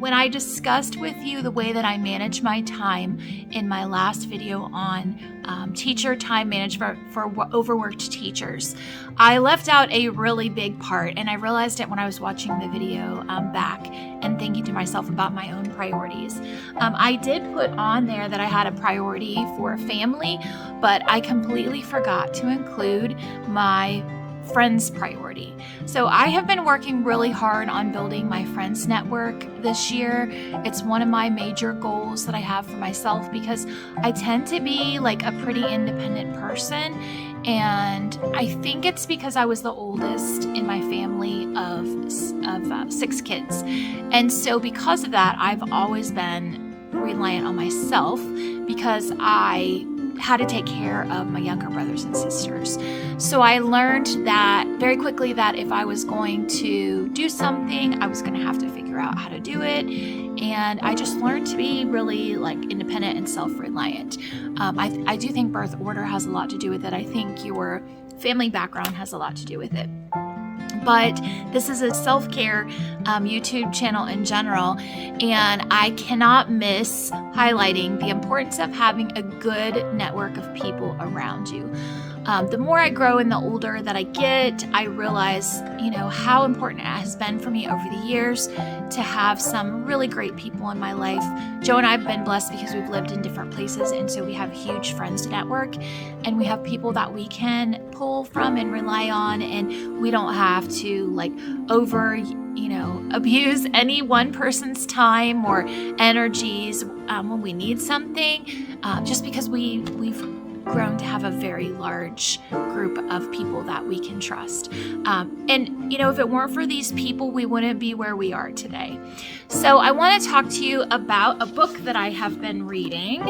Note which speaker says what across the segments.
Speaker 1: when I discussed with you the way that I manage my time in my last video on teacher time management for overworked teachers, I left out a really big part, and I realized it when I was watching the video back and thinking to myself about my own priorities. I did put on there that I had a priority for family, but I completely forgot to include my friends priority. So I have been working really hard on building my friends network this year. It's one of my major goals that I have for myself because I tend to be like a pretty independent person, and I think it's because I was the oldest in my family of 6 kids. And so because of that, I've always been reliant on myself because I had to take care of my younger brothers and sisters. So I learned that very quickly that if I was going to do something, I was going to have to figure out how to do it. And I just learned to be really like independent and self-reliant. I do think birth order has a lot to do with it. I think your family background has a lot to do with it. But this is a self-care YouTube channel in general, and I cannot miss highlighting the importance of having a good network of people around you. The more I grow and the older that I get, I realize, how important it has been for me over the years to have some really great people in my life. Joe and I have been blessed because we've lived in different places, and so we have a huge friends network, and we have people that we can pull from and rely on, and we don't have to abuse any one person's time or energies when we need something, just because we've grown to have a very large group of people that we can trust. If it weren't for these people, we wouldn't be where we are today. So I want to talk to you about a book that I have been reading.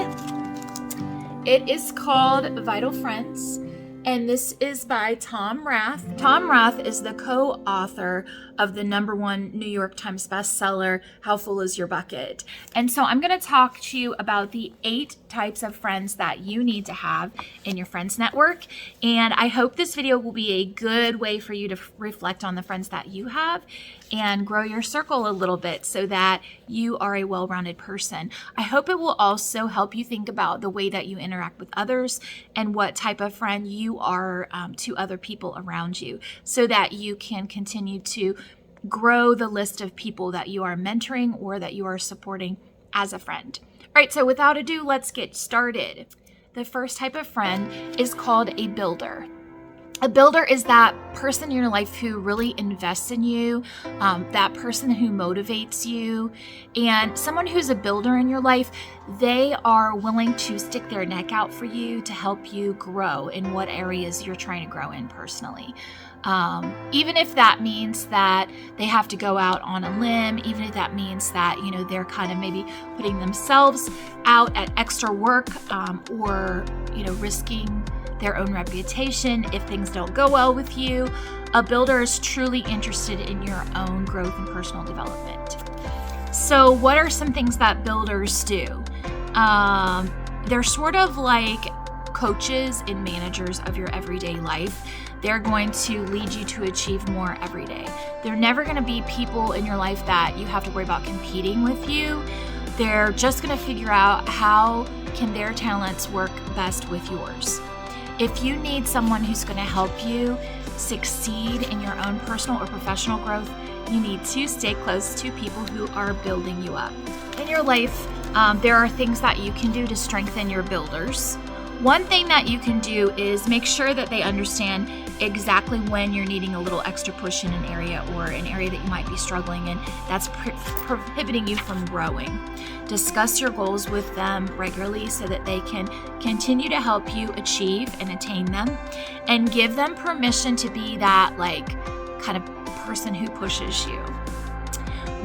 Speaker 1: It is called Vital Friends, and this is by Tom Rath. Tom Rath is the co-author of the #1 New York Times bestseller, How Full Is Your Bucket? And so I'm going to talk to you about the 8 types of friends that you need to have in your friends network. And I hope this video will be a good way for you to reflect on the friends that you have and grow your circle a little bit so that you are a well-rounded person. I hope it will also help you think about the way that you interact with others and what type of friend you are to other people around you, so that you can continue to grow the list of people that you are mentoring or that you are supporting as a friend. All right, so without ado, let's get started. The first type of friend is called a builder. A builder is that person in your life who really invests in you, that person who motivates you, and someone who's a builder in your life, they are willing to stick their neck out for you to help you grow in what areas you're trying to grow in personally. Even if that means that they have to go out on a limb, even if that means that, they're kind of maybe putting themselves out at extra work, or, risking their own reputation if things don't go well with you. A builder is truly interested in your own growth and personal development. So what are some things that builders do? They're sort of like coaches and managers of your everyday life. They're going to lead you to achieve more every day. They're never going to be people in your life that you have to worry about competing with you. They're just going to figure out how can their talents work best with yours. If you need someone who's going to help you succeed in your own personal or professional growth, you need to stay close to people who are building you up. In your life, there are things that you can do to strengthen your builders. One thing that you can do is make sure that they understand exactly when you're needing a little extra push in an area, or an area that you might be struggling in that's prohibiting you from growing. Discuss your goals with them regularly so that they can continue to help you achieve and attain them, and give them permission to be that kind of person who pushes you.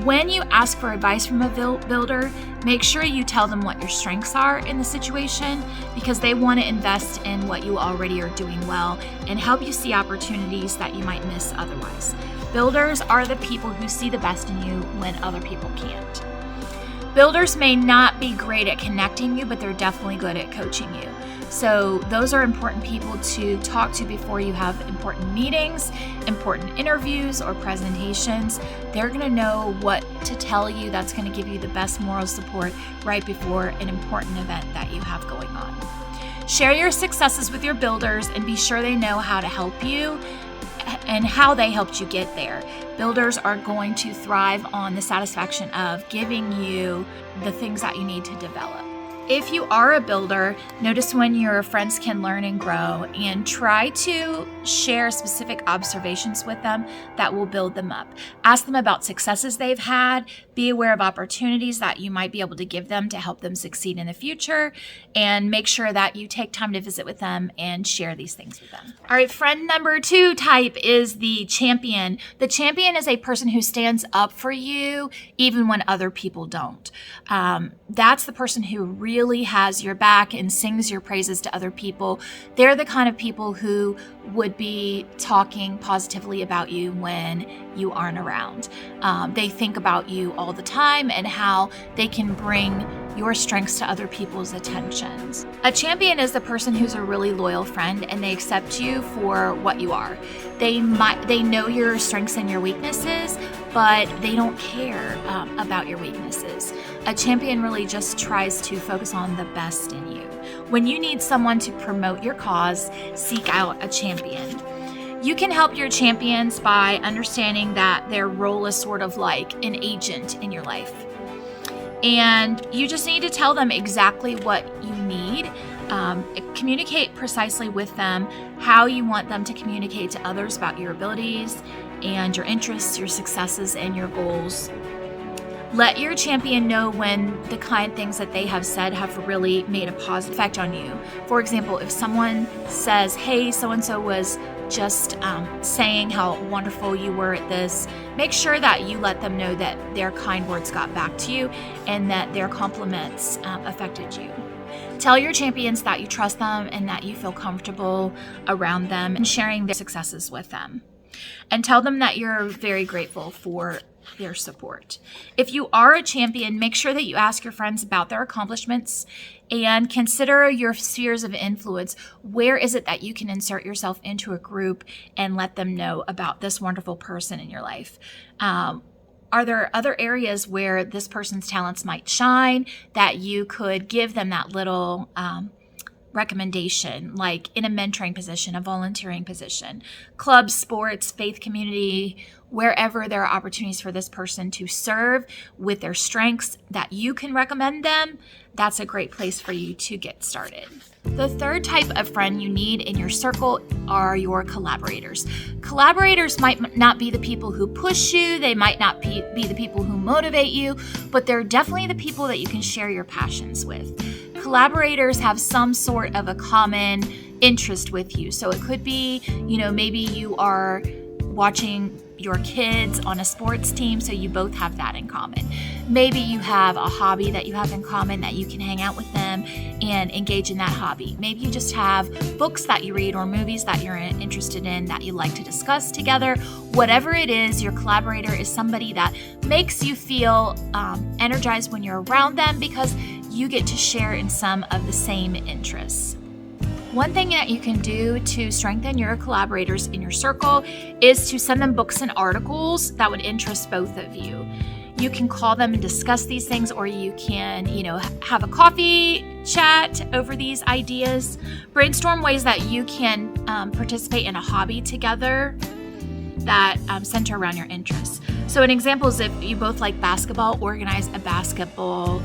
Speaker 1: When you ask for advice from a builder, make sure you tell them what your strengths are in the situation, because they want to invest in what you already are doing well and help you see opportunities that you might miss otherwise. Builders are the people who see the best in you when other people can't. Builders may not be great at connecting you, but they're definitely good at coaching you. So those are important people to talk to before you have important meetings, important interviews, or presentations. They're going to know what to tell you that's going to give you the best moral support right before an important event that you have going on. Share your successes with your builders and be sure they know how to help you and how they helped you get there. Builders are going to thrive on the satisfaction of giving you the things that you need to develop. If you are a builder, notice when your friends can learn and grow, and try to share specific observations with them that will build them up. Ask them about successes they've had. Be aware of opportunities that you might be able to give them to help them succeed in the future, and make sure that you take time to visit with them and share these things with them. All right, friend number 2 type is the champion. The champion is a person who stands up for you even when other people don't. That's the person who really has your back and sings your praises to other people. They're the kind of people who would be talking positively about you when you aren't around. They think about you all the time and how they can bring your strengths to other people's attentions. A champion is the person who's a really loyal friend and they accept you for what you are. They know your strengths and your weaknesses, but they don't care about your weaknesses. A champion really just tries to focus on the best in you. When you need someone to promote your cause, seek out a champion. You can help your champions by understanding that their role is sort of like an agent in your life. And you just need to tell them exactly what you need. Communicate precisely with them how you want them to communicate to others about your abilities and your interests, your successes, and your goals. Let your champion know when the kind things that they have said have really made a positive effect on you. For example, if someone says, hey, so-and-so was just saying how wonderful you were at this, make sure that you let them know that their kind words got back to you and that their compliments affected you. Tell your champions that you trust them and that you feel comfortable around them and sharing their successes with them. And tell them that you're very grateful for their support. If you are a champion, make sure that you ask your friends about their accomplishments and consider your spheres of influence. Where is it that you can insert yourself into a group and let them know about this wonderful person in your life? Are there other areas where this person's talents might shine that you could give them that little recommendation, like in a mentoring position, a volunteering position, clubs, sports, faith community, wherever there are opportunities for this person to serve with their strengths that you can recommend them, that's a great place for you to get started. The third type of friend you need in your circle are your collaborators. Collaborators might not be the people who push you, they might not be the people who motivate you, but they're definitely the people that you can share your passions with. Collaborators have some sort of a common interest with you. So it could be, maybe you are watching your kids on a sports team, so you both have that in common. Maybe you have a hobby that you have in common that you can hang out with them and engage in that hobby. Maybe you just have books that you read or movies that you're interested in that you like to discuss together. Whatever it is, your collaborator is somebody that makes you feel energized when you're around them because you get to share in some of the same interests. One thing that you can do to strengthen your collaborators in your circle is to send them books and articles that would interest both of you. You can call them and discuss these things, or you can, have a coffee chat over these ideas. Brainstorm ways that you can participate in a hobby together that center around your interests. So an example is if you both like basketball, organize a basketball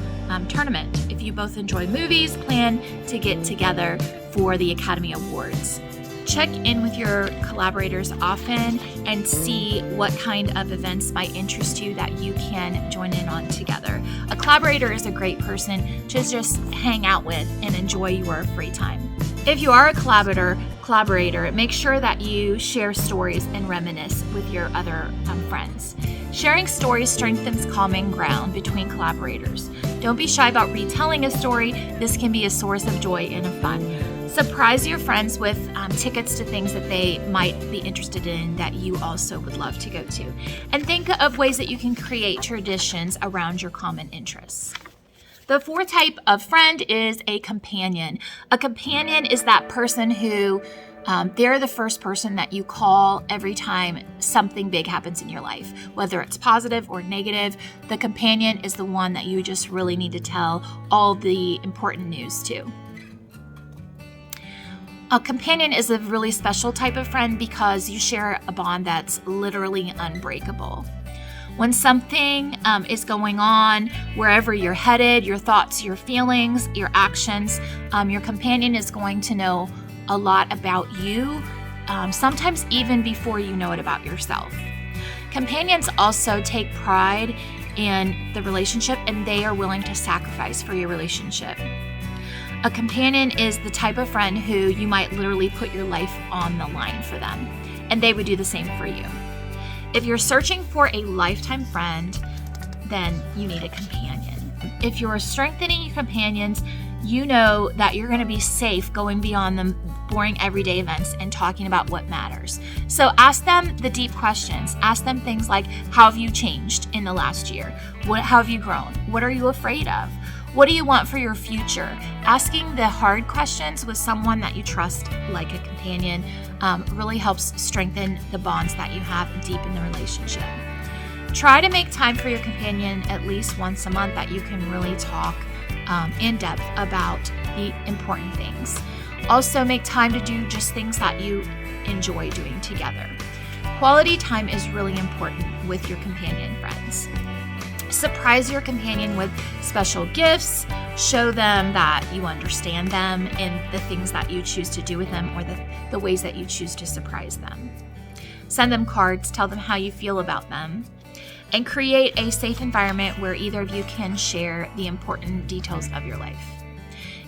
Speaker 1: tournament. If you both enjoy movies, plan to get together for the Academy Awards. Check in with your collaborators often and see what kind of events might interest you that you can join in on together. A collaborator is a great person to just hang out with and enjoy your free time. If you are a collaborator, make sure that you share stories and reminisce with your other friends. Sharing stories strengthens common ground between collaborators. Don't be shy about retelling a story. This can be a source of joy and of fun. Surprise your friends with tickets to things that they might be interested in that you also would love to go to. And think of ways that you can create traditions around your common interests. The fourth type of friend is a companion. A companion is that person who they're the first person that you call every time something big happens in your life, whether it's positive or negative. The companion is the one that you just really need to tell all the important news to. A companion is a really special type of friend because you share a bond that's literally unbreakable. When something is going on, wherever you're headed, your thoughts, your feelings, your actions, your companion is going to know a lot about you, sometimes even before you know it about yourself. Companions also take pride in the relationship, and they are willing to sacrifice for your relationship. A companion is the type of friend who you might literally put your life on the line for them, and they would do the same for you. If you're searching for a lifetime friend, then you need a companion. If you're strengthening your companions, you know that you're going to be safe going beyond the boring everyday events and talking about what matters. So ask them the deep questions. Ask them things like, how have you changed in the last year? How have you grown? What are you afraid of? What do you want for your future? Asking the hard questions with someone that you trust, like a companion, really helps strengthen the bonds that you have and deepen the relationship. Try to make time for your companion at least once a month that you can really talk in depth about the important things. Also, make time to do just things that you enjoy doing together. Quality time is really important with your companion friends. Surprise your companion with special gifts. Show them that you understand them in the things that you choose to do with them or the ways that you choose to surprise them. Send them cards. Tell them how you feel about them. And create a safe environment where either of you can share the important details of your life.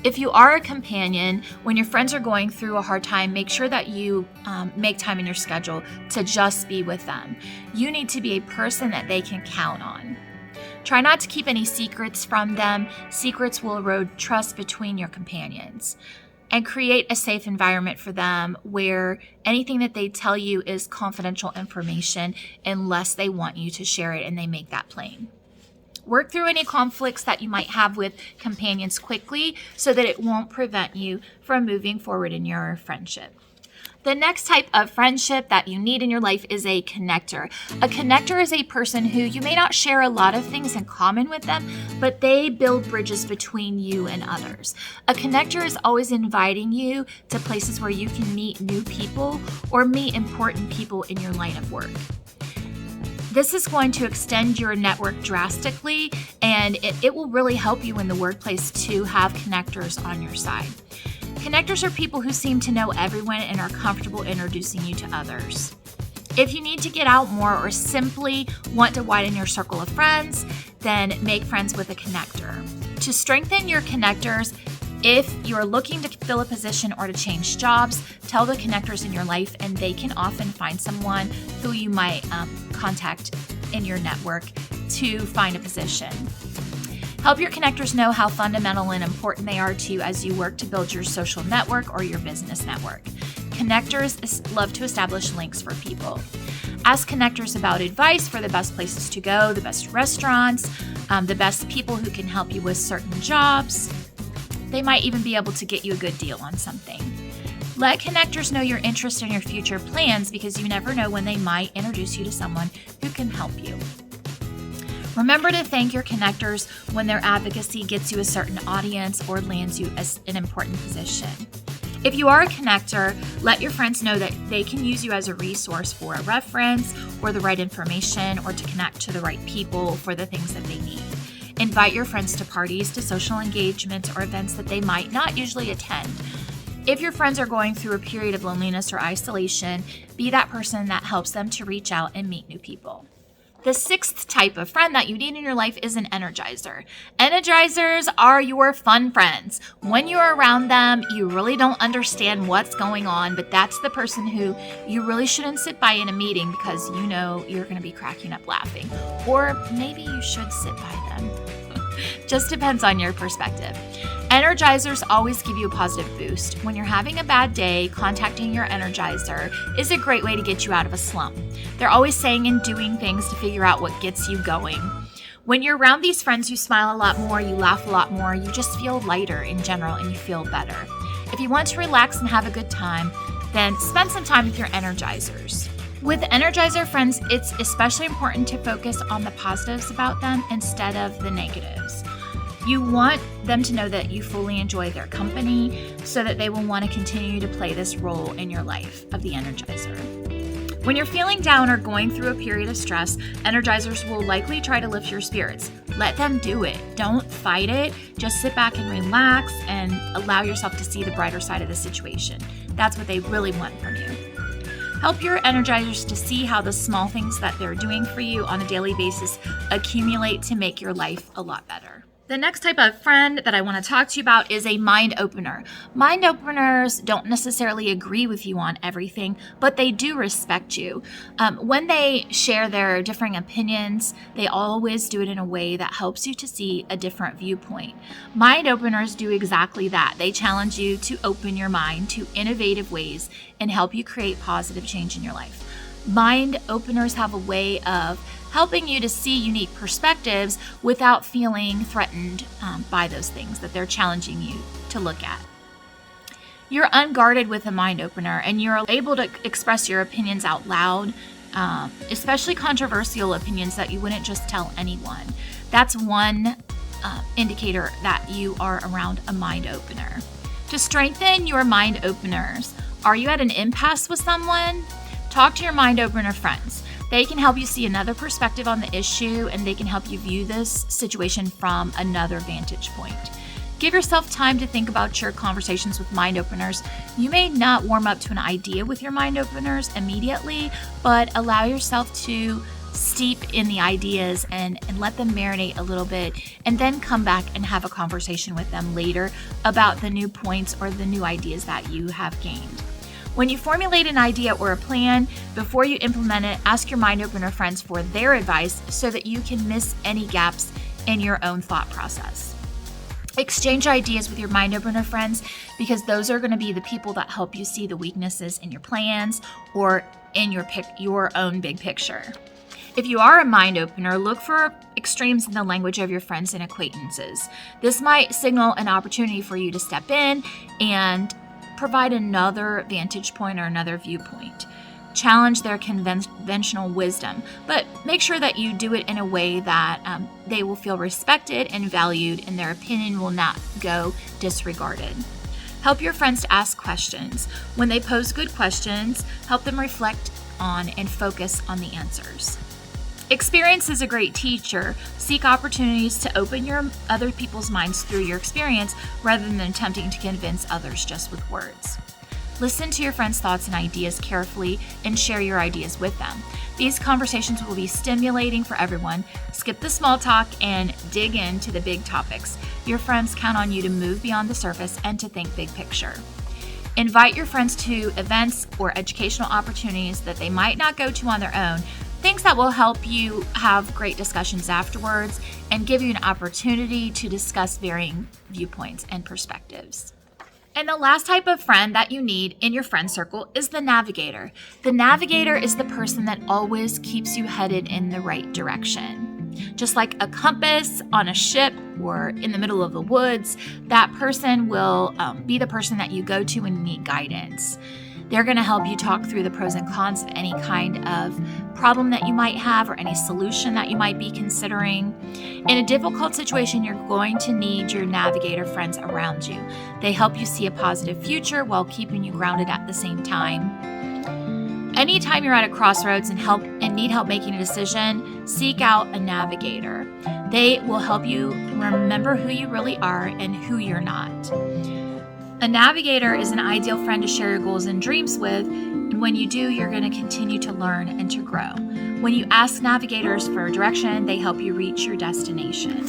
Speaker 1: If you are a companion, when your friends are going through a hard time, make sure that you make time in your schedule to just be with them. You need to be a person that they can count on. Try not to keep any secrets from them. Secrets will erode trust between your companions. And create a safe environment for them where anything that they tell you is confidential information unless they want you to share it, and they make that plain. Work through any conflicts that you might have with companions quickly so that it won't prevent you from moving forward in your friendship. The next type of friendship that you need in your life is a connector. A connector is a person who you may not share a lot of things in common with them, but they build bridges between you and others. A connector is always inviting you to places where you can meet new people or meet important people in your line of work. This is going to extend your network drastically, and it will really help you in the workplace to have connectors on your side. Connectors are people who seem to know everyone and are comfortable introducing you to others. If you need to get out more or simply want to widen your circle of friends, then make friends with a connector. To strengthen your connectors, if you're looking to fill a position or to change jobs, tell the connectors in your life, and they can often find someone who you might contact in your network to find a position. Help your connectors know how fundamental and important they are to you as you work to build your social network or your business network. Connectors love to establish links for people. Ask connectors about advice for the best places to go, the best restaurants, the best people who can help you with certain jobs. They might even be able to get you a good deal on something. Let connectors know your interest in your future plans because you never know when they might introduce you to someone who can help you. Remember to thank your connectors when their advocacy gets you a certain audience or lands you an important position. If you are a connector, let your friends know that they can use you as a resource for a reference or the right information or to connect to the right people for the things that they need. Invite your friends to parties, to social engagements, or events that they might not usually attend. If your friends are going through a period of loneliness or isolation, be that person that helps them to reach out and meet new people. The sixth type of friend that you need in your life is an Energizer. Energizers are your fun friends. When you're around them, you really don't understand what's going on, but that's the person who you really shouldn't sit by in a meeting because you know you're going to be cracking up laughing. Or maybe you should sit by them. Just depends on your perspective. Energizers always give you a positive boost. When you're having a bad day, contacting your Energizer is a great way to get you out of a slump. They're always saying and doing things to figure out what gets you going. When you're around these friends, you smile a lot more, you laugh a lot more, you just feel lighter in general, and you feel better. If you want to relax and have a good time, then spend some time with your Energizers. With Energizer friends, it's especially important to focus on the positives about them instead of the negatives. You want them to know that you fully enjoy their company so that they will want to continue to play this role in your life of the Energizer. When you're feeling down or going through a period of stress, Energizers will likely try to lift your spirits. Let them do it. Don't fight it. Just sit back and relax and allow yourself to see the brighter side of the situation. That's what they really want from you. Help your Energizers to see how the small things that they're doing for you on a daily basis accumulate to make your life a lot better. The next type of friend that I want to talk to you about is a mind opener. Mind openers don't necessarily agree with you on everything, but they do respect you. When they share their differing opinions, they always do it in a way that helps you to see a different viewpoint. Mind openers do exactly that. They challenge you to open your mind to innovative ways and help you create positive change in your life. Mind openers have a way of helping you to see unique perspectives without feeling threatened by those things that they're challenging you to look at. You're unguarded with a mind opener, and you're able to express your opinions out loud, especially controversial opinions that you wouldn't just tell anyone. That's one indicator that you are around a mind opener. To strengthen your mind openers, are you at an impasse with someone? Talk to your mind opener friends. They can help you see another perspective on the issue, and they can help you view this situation from another vantage point. Give yourself time to think about your conversations with mind openers. You may not warm up to an idea with your mind openers immediately, but allow yourself to steep in the ideas and let them marinate a little bit, and then come back and have a conversation with them later about the new points or the new ideas that you have gained. When you formulate an idea or a plan, before you implement it, ask your mind opener friends for their advice so that you can miss any gaps in your own thought process. Exchange ideas with your mind opener friends, because those are going to be the people that help you see the weaknesses in your plans or in your own big picture. If you are a mind opener, look for extremes in the language of your friends and acquaintances. This might signal an opportunity for you to step in and provide another vantage point or another viewpoint. Challenge their conventional wisdom, but make sure that you do it in a way that they will feel respected and valued, and their opinion will not go disregarded. Help your friends to ask questions. When they pose good questions, help them reflect on and focus on the answers. Experience is a great teacher. Seek opportunities to open your other people's minds through your experience rather than attempting to convince others just with words. Listen to your friends' thoughts and ideas carefully and share your ideas with them. These conversations will be stimulating for everyone. Skip the small talk and dig into the big topics. Your friends count on you to move beyond the surface and to think big picture. Invite your friends to events or educational opportunities that they might not go to on their own. Things that will help you have great discussions afterwards and give you an opportunity to discuss varying viewpoints and perspectives. And the last type of friend that you need in your friend circle is the Navigator. The Navigator is the person that always keeps you headed in the right direction. Just like a compass on a ship or in the middle of the woods, that person will be the person that you go to when you need guidance. They're going to help you talk through the pros and cons of any kind of problem that you might have or any solution that you might be considering. In a difficult situation, you're going to need your Navigator friends around you. They help you see a positive future while keeping you grounded at the same time. Anytime you're at a crossroads and need help making a decision, seek out a Navigator. They will help you remember who you really are and who you're not. A Navigator is an ideal friend to share your goals and dreams with, and when you do, you're going to continue to learn and to grow. When you ask Navigators for direction, they help you reach your destination.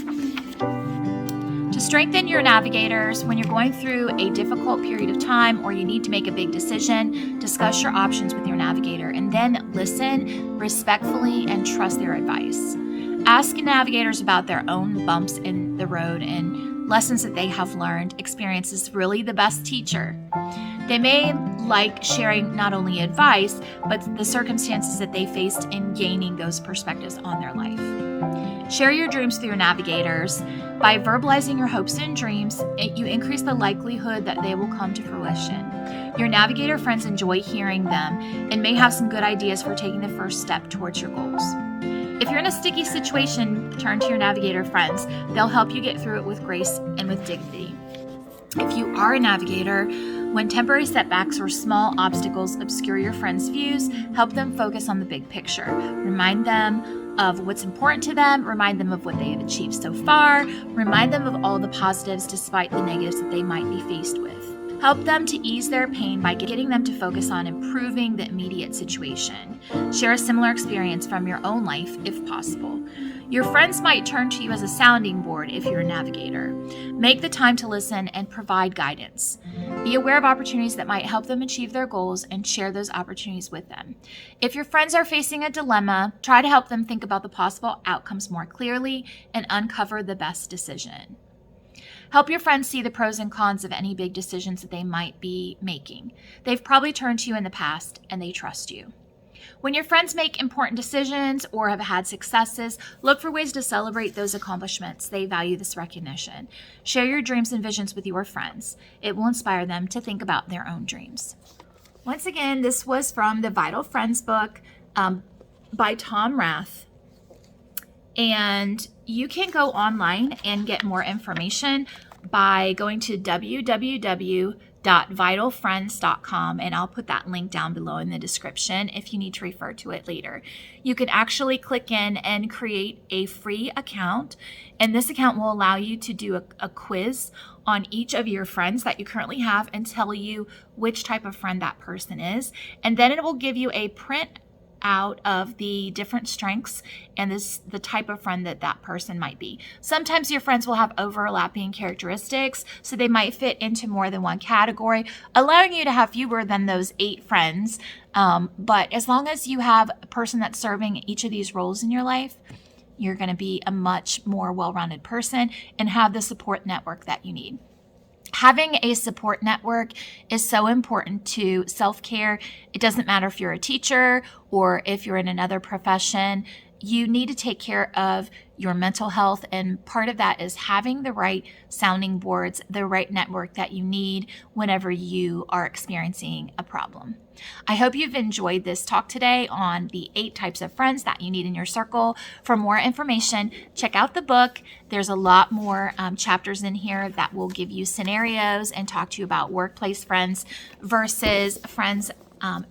Speaker 1: To strengthen your Navigators, when you're going through a difficult period of time or you need to make a big decision, discuss your options with your Navigator and then listen respectfully and trust their advice. Ask Navigators about their own bumps in the road and lessons that they have learned. Experience is really the best teacher. They may like sharing not only advice, but the circumstances that they faced in gaining those perspectives on their life. Share your dreams through your navigators. By verbalizing your hopes and dreams, you increase the likelihood that they will come to fruition. Your navigator friends enjoy hearing them and may have some good ideas for taking the first step towards your goals. If you're in a sticky situation, turn to your navigator friends. They'll help you get through it with grace and with dignity. If you are a navigator, when temporary setbacks or small obstacles obscure your friends' views, help them focus on the big picture. Remind them of what's important to them, remind them of what they have achieved so far, remind them of all the positives despite the negatives that they might be faced with. Help them to ease their pain by getting them to focus on improving the immediate situation. Share a similar experience from your own life if possible. Your friends might turn to you as a sounding board if you're a navigator. Make the time to listen and provide guidance. Be aware of opportunities that might help them achieve their goals and share those opportunities with them. If your friends are facing a dilemma, try to help them think about the possible outcomes more clearly and uncover the best decision. Help your friends see the pros and cons of any big decisions that they might be making. They've probably turned to you in the past and they trust you. When your friends make important decisions or have had successes, look for ways to celebrate those accomplishments. They value this recognition. Share your dreams and visions with your friends. It will inspire them to think about their own dreams. Once again, this was from the Vital Friends book by Tom Rath. And you can go online and get more information by going to www.vitalfriends.com, and I'll put that link down below in the description if you need to refer to it later. You can actually click in and create a free account, and this account will allow you to do a quiz on each of your friends that you currently have and tell you which type of friend that person is, and then it will give you a print out of the different strengths and the type of friend that person might be. Sometimes your friends will have overlapping characteristics, so they might fit into more than one category, allowing you to have fewer than those 8 friends. But as long as you have a person that's serving each of these roles in your life, you're going to be a much more well-rounded person and have the support network that you need. Having a support network is so important to self-care. It doesn't matter if you're a teacher or if you're in another profession. You need to take care of your mental health, and part of that is having the right sounding boards, the right network that you need whenever you are experiencing a problem. I hope you've enjoyed this talk today on the 8 types of friends that you need in your circle. For more information, check out the book. There's a lot more chapters in here that will give you scenarios and talk to you about workplace friends versus friends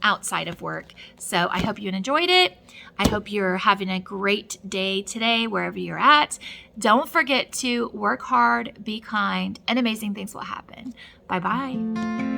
Speaker 1: outside of work. So I hope you enjoyed it. I hope you're having a great day today, wherever you're at. Don't forget to work hard, be kind, and amazing things will happen. Bye-bye.